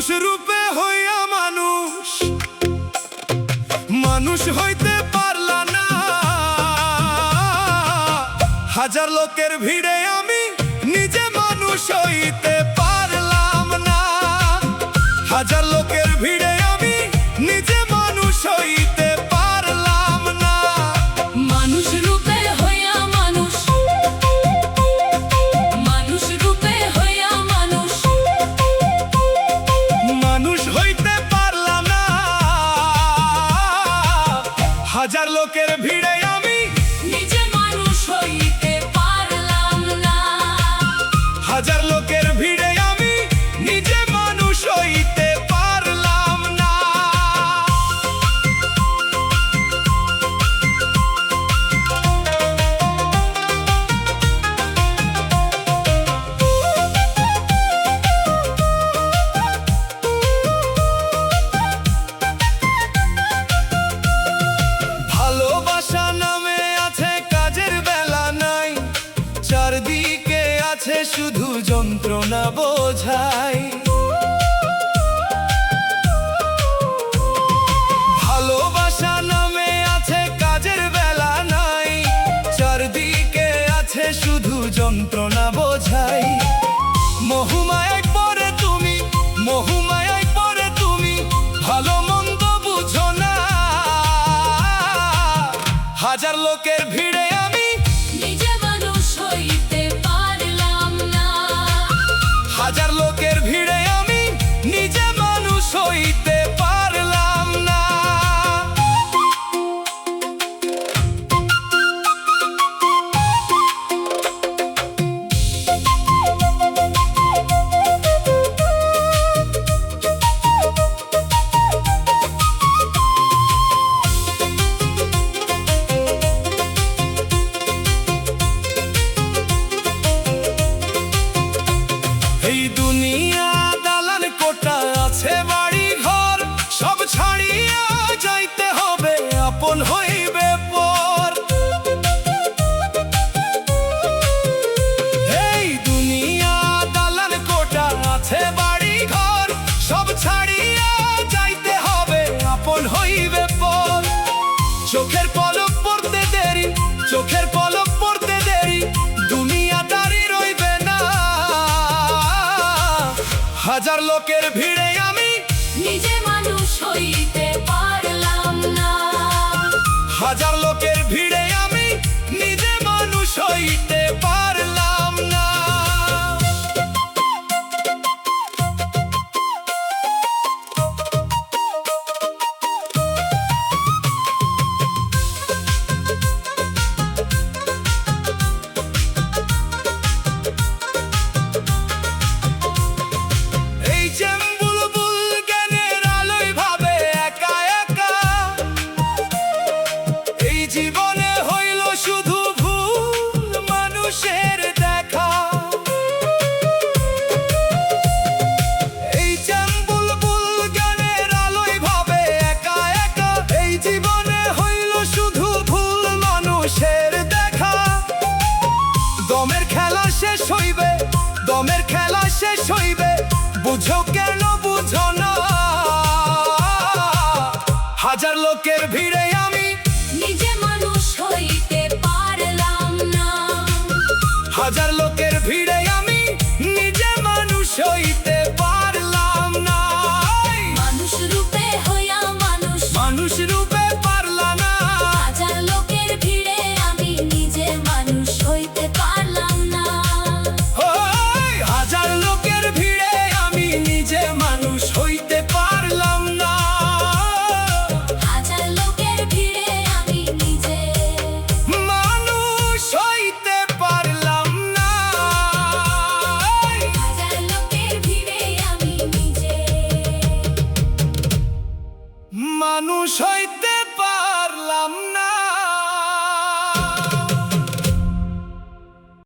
মানুষ রূপে হইয়া মানুষ, মানুষ হইতে পারলা না। হাজার লোকের ভিড়ে আমি নিজে মানুষ হইতে পারলাম না। হাজার লোকের ভিড়ে আমি নিজে মানুষ হইতে পারলাম না। মানুষ রূপে হইয়া মানুষ, মানুষ রূপে হইয়া মানুষ, মানুষ হইতে পারলাম না। হাজার লোকের ভিড়ে আমি নিজে মানুষ হইতে পারলাম না। হাজার লোকের ভিড়ে আমি নিজে মানুষ হইতে পারলাম না। ভালোবাসা নামে আছে কাজের বেলা নাই, চারদিকে আছে শুধু যন্ত্রণা বোঝাই। ভালোবাসা নামে আছে কাজের বেলা নাই, চারদিকে আছে শুধু যন্ত্রণা বোঝাই। মোহমায়ায় পড়ে তুমি, মোহমায়ায় পড়ে তুমি, ভালো মন্দ বুঝো না। হাজার লোকের ভিড়ে আমি নিজে মানুষ হইতে পারলাম না। হাজার লোকের ভিড়ে আমি নিজে মানুষ হইতে পারলাম না। এই দুনিয়া দালান কোঠা আছে বাড়ি ঘর, সব ছাড়িয়া যাইতে হবে আপন হইবে পর। এই দুনিয়া দালান কোঠা আছে বাড়ি ঘর, সব ছাড়িয়া যাইতে হবে আপন হইবে পর। চোখের পলক পড়তে দেরি, চোখের পলক পড়তে দেরি, দুনিয়া দাঁড়িয়ে রইবে না। হাজার লোকের ভিড়ে আমি নিজে মানুষ হইতে পারলাম না। হাজার লোকের ভিড়ে আমি নিজে মানুষ হইতে পারলাম না। এই যে বুলবুল জ্ঞানের আলোয় ভাবে একা একা, এই জীবনে হইল শুধু ভুল মানুষের দেখা। এই যে বুলবুল জ্ঞানের আলোয় ভাবে একা একা, এই জীবনে হইল শুধু ভুল মানুষের দেখা। দমের খেলা শেষ হইবে, দমের খেলা শেষ হইবে, বুঝো কেন বুঝো না। হাজার লোকের ভিড়ে আমি নিজে মানুষ হইতে পারলাম না। হাজার লোকের ভিড়ে আমি নিজে মানুষ হইতে পারলাম না। মানুষ রূপে হইয়া মানুষ, মানুষ রূপে পারলাম না। হাজার লোকের ভিড়ে আমি নিজে মানুষ হইতে পারলাম না। ওই হাজার লোকের ভিড়ে আমি নিজে মানুষ হইতে পারলাম না। হাজার লোকের ভিড়ে আমি নিজে মানুষ হইতে পারলাম না। হাজার লোকের ভিড়ে আমি নিজে মানুষ হইতে